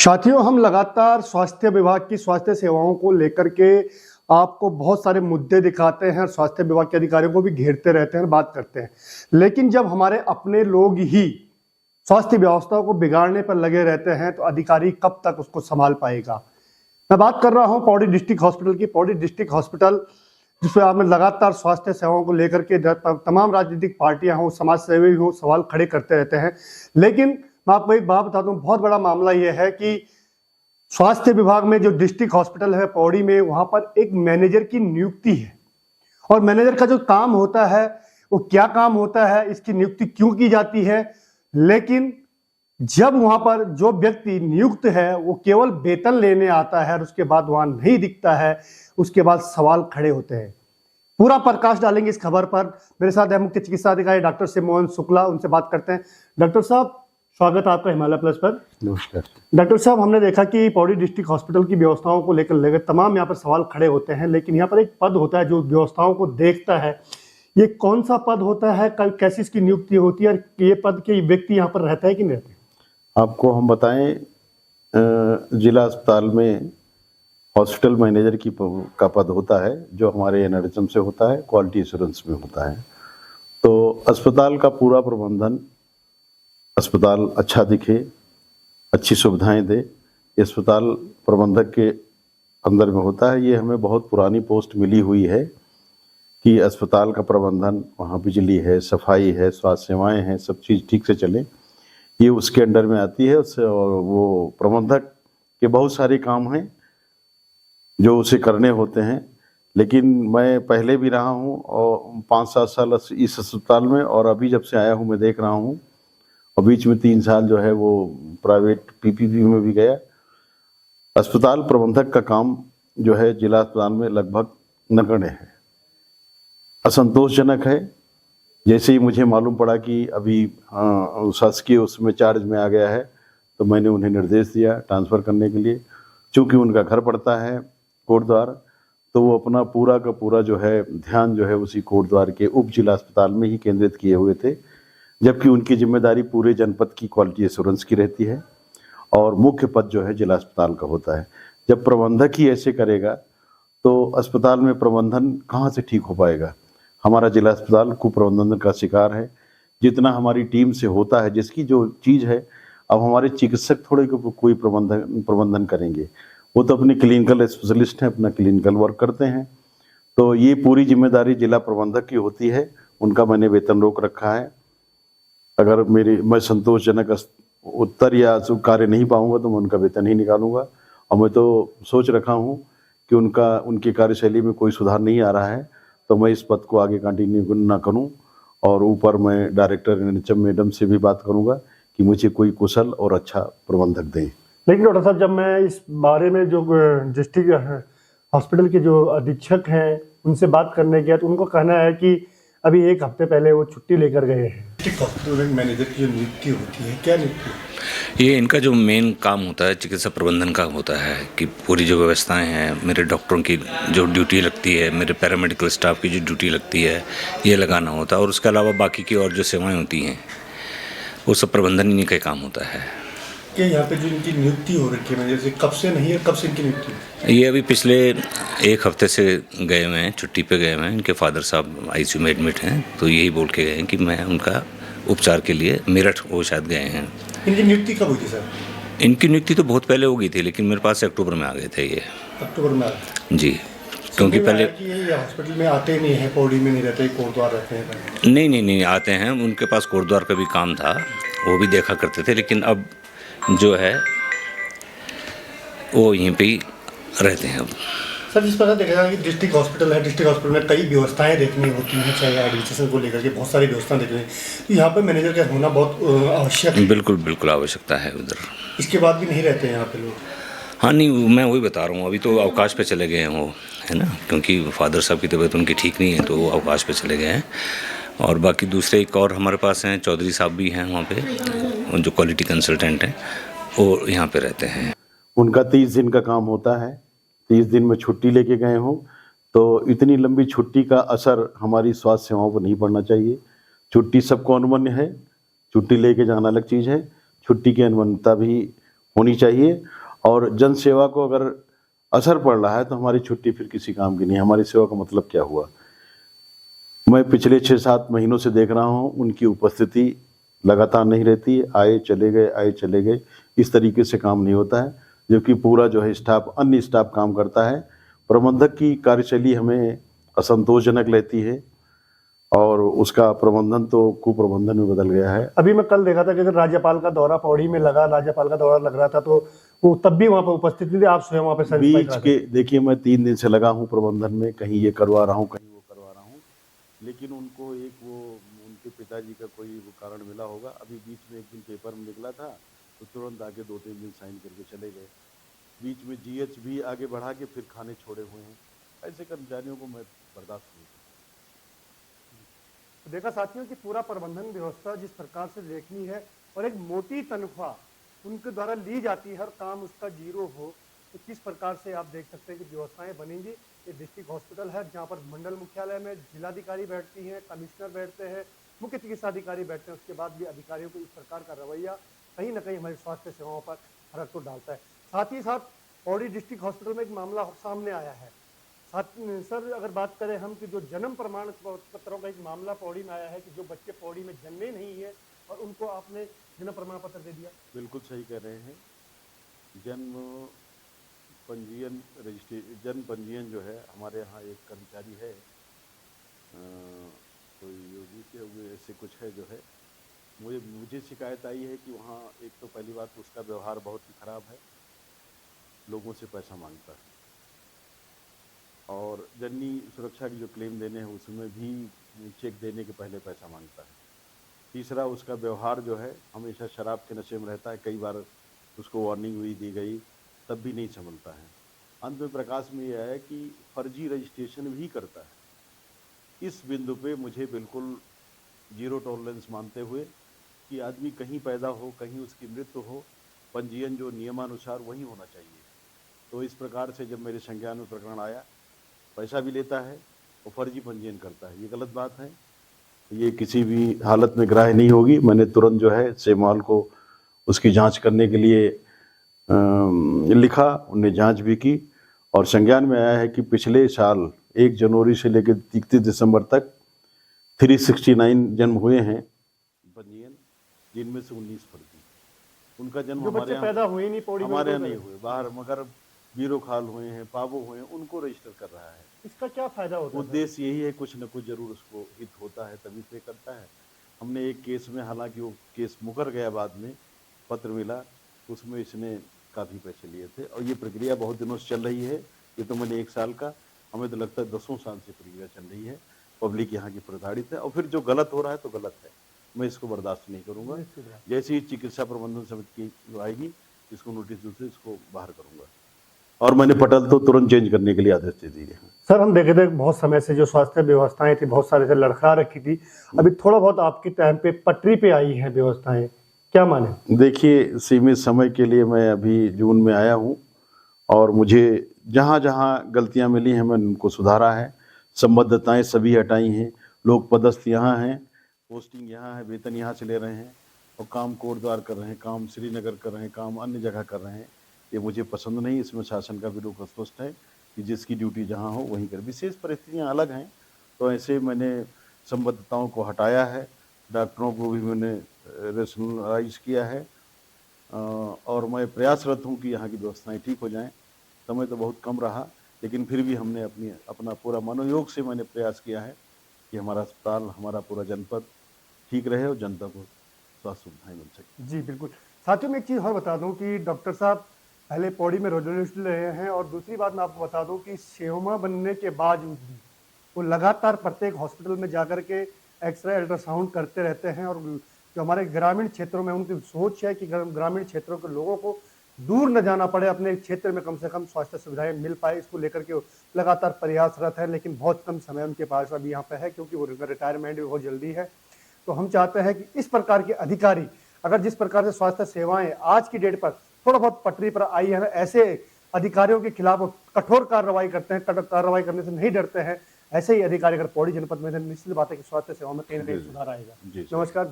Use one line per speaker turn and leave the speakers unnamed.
साथियों, हम लगातार स्वास्थ्य विभाग की स्वास्थ्य सेवाओं को लेकर के आपको बहुत सारे मुद्दे दिखाते हैं और स्वास्थ्य विभाग के अधिकारियों को भी घेरते रहते हैं, बात करते हैं। लेकिन जब हमारे अपने लोग ही स्वास्थ्य व्यवस्था को बिगाड़ने पर लगे रहते हैं तो अधिकारी कब तक उसको संभाल पाएगा। मैं बात कर रहा हूं पौड़ी डिस्ट्रिक्ट हॉस्पिटल की। पौड़ी डिस्ट्रिक्ट हॉस्पिटल जिसमें आपने लगातार स्वास्थ्य सेवाओं को लेकर के तमाम राजनीतिक पार्टियां हों, समाज सेवी हों, सवाल खड़े करते रहते हैं। लेकिन मैं आपको एक बात बताता हूँ, बहुत बड़ा मामला यह है कि स्वास्थ्य विभाग में जो डिस्ट्रिक्ट हॉस्पिटल है पौड़ी में, वहां पर एक मैनेजर की नियुक्ति है। और मैनेजर का जो काम होता है वो क्या काम होता है, इसकी नियुक्ति क्यों की जाती है, लेकिन जब वहां पर जो व्यक्ति नियुक्त है वो केवल वेतन लेने आता है और उसके बाद वहां नहीं दिखता है, उसके बाद सवाल खड़े होते हैं। पूरा प्रकाश डालेंगे इस खबर पर। मेरे साथ है मुख्य चिकित्सा अधिकारी डॉक्टर सिमोहन शुक्ला, उनसे बात करते हैं। डॉक्टर साहब, स्वागत है आपका हिमालय प्लस पर।
नमस्कार
डॉक्टर साहब, हमने देखा कि पौड़ी डिस्ट्रिक्ट हॉस्पिटल की व्यवस्थाओं को लेकर तमाम यहाँ पर सवाल खड़े होते हैं, लेकिन यहाँ पर एक पद होता है जो व्यवस्थाओं को देखता है। ये कौन सा पद होता है, कैसी इसकी नियुक्ति होती है और ये पद के व्यक्ति यहाँ पर रहता है कि नहीं रहते?
आपको हम बताएं, जिला अस्पताल में हॉस्पिटल मैनेजर का पद होता है जो हमारे एनआरएचएम से होता है, क्वालिटी एश्योरेंस में होता है। तो अस्पताल का पूरा प्रबंधन, अस्पताल अच्छा दिखे, अच्छी सुविधाएं दे, अस्पताल प्रबंधक के अंदर में होता है। ये हमें बहुत पुरानी पोस्ट मिली हुई है कि अस्पताल का प्रबंधन, वहाँ बिजली है, सफाई है, स्वास्थ्य सेवाएं हैं, सब चीज़ ठीक से चले, ये उसके अंडर में आती है। उससे और वो प्रबंधक के बहुत सारे काम हैं जो उसे करने होते हैं। लेकिन मैं पहले भी रहा हूँ और 5-7 साल इस अस्पताल में, और अभी जब से आया हूँ मैं देख रहा हूँ, और बीच में 3 साल जो है वो प्राइवेट पीपीपी में भी गया। अस्पताल प्रबंधक का काम जो है जिला अस्पताल में लगभग नगण्य है, असंतोषजनक है। जैसे ही मुझे मालूम पड़ा कि अभी शासकीय उसमें चार्ज में आ गया है, तो मैंने उन्हें निर्देश दिया ट्रांसफ़र करने के लिए। चूँकि उनका घर पड़ता है कोटद्वार, तो वो अपना पूरा का पूरा जो है ध्यान जो है उसी कोटद्वार के उप जिला अस्पताल में ही केंद्रित किए हुए थे, जबकि उनकी जिम्मेदारी पूरे जनपद की क्वालिटी एश्योरेंस की रहती है और मुख्य पद जो है जिला अस्पताल का होता है। जब प्रबंधक ही ऐसे करेगा तो अस्पताल में प्रबंधन कहाँ से ठीक हो पाएगा। हमारा जिला अस्पताल कुप्रबंधन का शिकार है। जितना हमारी टीम से होता है, जिसकी जो चीज़ है, अब हमारे चिकित्सक थोड़े कोई प्रबंधन करेंगे, वो तो अपने क्लिनिकल स्पेशलिस्ट हैं, अपना क्लिनिकल वर्क करते हैं। तो ये पूरी जिम्मेदारी जिला प्रबंधक की होती है। उनका मैंने वेतन रोक रखा है। अगर मैं संतोषजनक उत्तर या कार्य नहीं पाऊंगा तो मैं उनका वेतन ही निकालूंगा। और मैं तो सोच रखा हूं कि उनकी कार्यशैली में कोई सुधार नहीं आ रहा है तो मैं इस पद को आगे कंटिन्यू ना करूं, और ऊपर मैं डायरेक्टर एनएचएम मैडम से भी बात करूंगा कि मुझे कोई कुशल और अच्छा प्रबंधक दें।
लेकिन डॉक्टर साहब, जब मैं इस बारे में जो डिस्ट्रिक्ट हॉस्पिटल के जो अधीक्षक हैं उनसे बात करने गया तो उनको कहना है कि अभी 1 हफ्ते पहले वो छुट्टी लेकर गए हैं। डिस्ट्रिक्ट हॉस्पिटल में मैनेजर की जो नियुक्ति होती है, क्या नियुक्ति?
ये इनका जो मेन काम होता है चिकित्सा प्रबंधन का होता है कि पूरी जो व्यवस्थाएं हैं, मेरे डॉक्टरों की जो ड्यूटी लगती है, मेरे पैरामेडिकल स्टाफ की जो ड्यूटी लगती है, ये लगाना होता है। और उसके अलावा बाकी की और जो सेवाएं होती हैं वो सब प्रबंधन इन्हीं का काम होता है।
कि यहाँ पे जो इनकी नियुक्ति हो रखी है, जैसे कब से नहीं है, कब से इनकी नियुक्ति?
ये अभी पिछले 1 हफ्ते से गए हुए हैं, छुट्टी पे गए हुए हैं। इनके फादर साहब आईसीयू में एडमिट हैं, तो यही बोल के गए हैं कि मैं उनका उपचार के लिए मेरठ वो शायद गए हैं।
इनकी नियुक्ति कब हुई थी सर?
इनकी नियुक्ति तो बहुत पहले हो गई थी, लेकिन मेरे पास अक्टूबर में आ गए थे ये।
अक्टूबर में आ गए जी?
क्योंकि पहले
हॉस्पिटल में आते नहीं हैं, पौड़ी में नहीं रहते, कोटद्वार रहते हैं।
नहीं आते हैं। उनके पास कोटद्वार का भी काम था, वो भी देखा करते थे, लेकिन अब जो है वो यहीं पे ही रहते हैं अब।
सर, जिस प्रकार देखा जाए कि डिस्ट्रिक्ट हॉस्पिटल है, डिस्ट्रिक्ट हॉस्पिटल में कई व्यवस्थाएं देखनी होती हैं, चाहे एडमिनिस्ट्रेशन को लेकर के बहुत सारी व्यवस्थाएं देखनी है, तो यहाँ पे मैनेजर का होना बहुत आवश्यक है।
बिल्कुल आवश्यकता है उधर।
इसके बाद भी नहीं रहते हैं यहाँ पे लोग?
हाँ, नहीं, मैं वही बता रहा हूँ, अभी तो अवकाश पे चले गए हैं वो, है ना, क्योंकि फादर साहब की तबीयत उनकी ठीक नहीं है, तो वो अवकाश पे चले गए हैं। और बाकी दूसरे एक और हमारे पास हैं, चौधरी साहब भी हैं वहाँ पे, जो क्वालिटी कंसल्टेंट हैं, वो यहाँ पे रहते हैं।
उनका 30 दिन का काम होता है। 30 दिन में छुट्टी लेके गए हों तो इतनी लंबी छुट्टी का असर हमारी स्वास्थ्य सेवाओं पर नहीं पड़ना चाहिए। छुट्टी सबको अनुमन्य है, छुट्टी लेके जाना अलग चीज़ है, छुट्टी की अनुमन्यता भी होनी चाहिए। और जन सेवा को अगर असर पड़ रहा है तो हमारी छुट्टी फिर किसी काम की नहीं, हमारी सेवा का मतलब क्या हुआ। मैं पिछले 6-7 महीनों से देख रहा हूँ उनकी उपस्थिति लगातार नहीं रहती, आए चले गए, इस तरीके से काम नहीं होता है। जबकि पूरा जो है स्टाफ, अन्य स्टाफ काम करता है। प्रबंधक की कार्यशैली हमें असंतोषजनक लगती है और उसका प्रबंधन तो कुप्रबंधन में बदल गया है।
अभी मैं कल देखा था कि अगर राज्यपाल का दौरा पौड़ी में लगा, राज्यपाल का दौरा लग रहा था तो वो तब भी वहाँ पर उपस्थित नहीं थे, आप स्वयं वहाँ पे
बीच के देखिए, मैं 3 दिन से लगा हूँ प्रबंधन में, कहीं ये करवा रहा हूँ, कहीं वो करवा रहा हूँ, लेकिन उनको एक वो उनके पिताजी का कोई वो कारण मिला होगा। अभी बीच में एक दिन पेपर में निकला था तो तुरंत आके 2-3 दिन साइन करके चले गए। बीच में जीएच भी आगे बढ़ा के फिर खाने छोड़े हुए हैं। ऐसे कर्मचारियों को मैं बर्दाश्त नहीं करता।
देखा साथियों कि पूरा प्रबंधन व्यवस्था जिस प्रकार से देखनी है और एक मोटी तनख्वाह उनके द्वारा ली जाती है, हर काम उसका जीरो हो, तो किस प्रकार से आप देख सकते हैं कि व्यवस्थाएं बनेंगी। ये डिस्ट्रिक्ट हॉस्पिटल है जहाँ पर मंडल मुख्यालय में जिलाधिकारी बैठती हैं, कमिश्नर बैठते हैं, मुख्य चिकित्सा अधिकारी बैठते हैं। उसके बाद भी अधिकारियों को इस प्रकार का रवैया कहीं ना कहीं हमारी स्वास्थ्य सेवाओं पर फर्क तो डालता है। साथ ही साथ पौड़ी डिस्ट्रिक्ट हॉस्पिटल में एक मामला सामने आया है। सर, अगर बात करें हम कि जो जन्म प्रमाण पत्रों का एक मामला पौड़ी में आया है कि जो बच्चे पौड़ी में जन्मे नहीं है और उनको आपने जन्म प्रमाण पत्र दे दिया।
बिल्कुल सही कह रहे हैं। जन्म पंजीयन जो है, हमारे यहाँ एक कर्मचारी है, कोई योगी के हुए ऐसे कुछ है जो है, मुझे शिकायत आई है कि वहाँ एक तो पहली बात तो उसका व्यवहार बहुत ही खराब है, लोगों से पैसा मांगता है और जननी सुरक्षा की जो क्लेम देने हैं उसमें भी चेक देने के पहले पैसा मांगता है। तीसरा, उसका व्यवहार जो है हमेशा शराब के नशे में रहता है। कई बार उसको वार्निंग भी दी गई तब भी नहीं संभलता है। अंत में प्रकाश में यह है कि फर्जी रजिस्ट्रेशन भी करता है। इस बिंदु पे मुझे बिल्कुल जीरो टॉलरेंस मानते हुए कि आदमी कहीं पैदा हो, कहीं उसकी मृत्यु हो, पंजीयन जो नियमानुसार वही होना चाहिए। तो इस प्रकार से जब मेरे संज्ञान में प्रकरण आया, पैसा भी लेता है और फर्जी पंजीयन करता है, ये गलत बात है। ये किसी भी हालत में ग्राह्य नहीं होगी। मैंने तुरंत जो है सेमाल को उसकी जांच करने के लिए लिखा, उन्हें जांच भी की और संज्ञान में आया है कि पिछले साल 1 जनवरी से लेकर 31 दिसंबर तक 369 जन्म हुए हैं पंजीयन, जिनमें से 19 फर्जी। उनका जन्म हमारे यहाँ पैदा हुए नहीं, पौड़ी हमारे यहाँ नहीं हुए, बाहर मगर बीरो खाल हुए हैं, पाबो हुए हैं, उनको रजिस्टर कर रहा है।
इसका क्या फायदा होता है?
उद्देश्य यही है, कुछ न कुछ जरूर उसको हित होता है तभी से करता है। हमने एक केस में, हालांकि वो केस मुकर गया, बाद में पत्र मिला, उसमें इसने काफ़ी पैसे लिए थे और ये प्रक्रिया बहुत दिनों से चल रही है। ये तो मैंने 1 साल का, हमें तो लगता है 10 साल से प्रक्रिया चल रही है। पब्लिक यहाँ की प्रताड़ित है और फिर जो गलत हो रहा है तो गलत है, मैं इसको बर्दाश्त नहीं करूँगा। जैसे ही चिकित्सा प्रबंधन समिति की आएगी इसको नोटिस दूसरे इसको बाहर करूँगा और मैंने पटल तो तुरंत चेंज करने के लिए आदेश दे दिए हैं।
सर, हम देखे थे बहुत समय से जो स्वास्थ्य व्यवस्थाएं थी बहुत सारे से लड़खड़ा रखी थी, अभी थोड़ा बहुत आपकी टाइम पे पटरी पे आई है व्यवस्थाएं, क्या माने?
देखिए, सीमित समय के लिए मैं अभी जून में आया हूँ और मुझे जहाँ जहाँ गलतियाँ मिली हैं मैंने उनको सुधारा है। संबद्धताएं सभी हटाई हैं। लोग पदस्थ यहाँ हैं, पोस्टिंग यहाँ है, वेतन यहाँ से ले रहे हैं और काम कोटद्वार कर रहे हैं, काम श्रीनगर कर रहे हैं, काम अन्य जगह कर रहे हैं। ये मुझे पसंद नहीं। इसमें शासन का भी रुख स्पष्ट है कि जिसकी ड्यूटी जहाँ हो वहीं कर। विशेष परिस्थितियाँ अलग हैं तो ऐसे मैंने संबद्धताओं को हटाया है। डॉक्टरों को भी मैंने रेशनलाइज किया है और मैं प्रयासरत हूँ कि यहाँ की व्यवस्थाएं ठीक हो जाएं। समय तो बहुत कम रहा लेकिन फिर भी हमने अपना पूरा मनोयोग से मैंने प्रयास किया है कि हमारा अस्पताल, हमारा पूरा जनपद ठीक रहे और जनता को स्वास्थ्य सुविधाएं मिल सके।
जी बिल्कुल। साथियों, मैं एक चीज़ और बता दूं कि डॉक्टर साहब पहले पौड़ी में रेजोल्यूशन रहे हैं और दूसरी बात मैं आपको बता दूं कि सेवा बनने के बावजूद भी वो लगातार प्रत्येक हॉस्पिटल में जाकर के एक्सरे, अल्ट्रासाउंड करते रहते हैं और जो हमारे ग्रामीण क्षेत्रों में उनकी सोच है कि ग्रामीण क्षेत्रों के लोगों को दूर न जाना पड़े, अपने क्षेत्र में कम से कम स्वास्थ्य सुविधाएं मिल पाए, इसको लेकर के लगातार प्रयासरत है। लेकिन बहुत कम समय उनके पास अभी यहाँ पे है क्योंकि वो रिटायरमेंट भी बहुत जल्दी है। तो हम चाहते हैं कि इस प्रकार के अधिकारी, अगर जिस प्रकार से स्वास्थ्य सेवाएं आज की डेट पर थोड़ा बहुत पटरी पर आई है, ऐसे अधिकारियों के खिलाफ कठोर कार्रवाई करते हैं, कार्रवाई करने से नहीं डरते हैं, ऐसे ही अधिकारी अगर पौड़ी जनपद में निश्चित बात है कि स्वास्थ्य सेवाओं में कहीं ना कहीं सुधार आएगा। नमस्कार।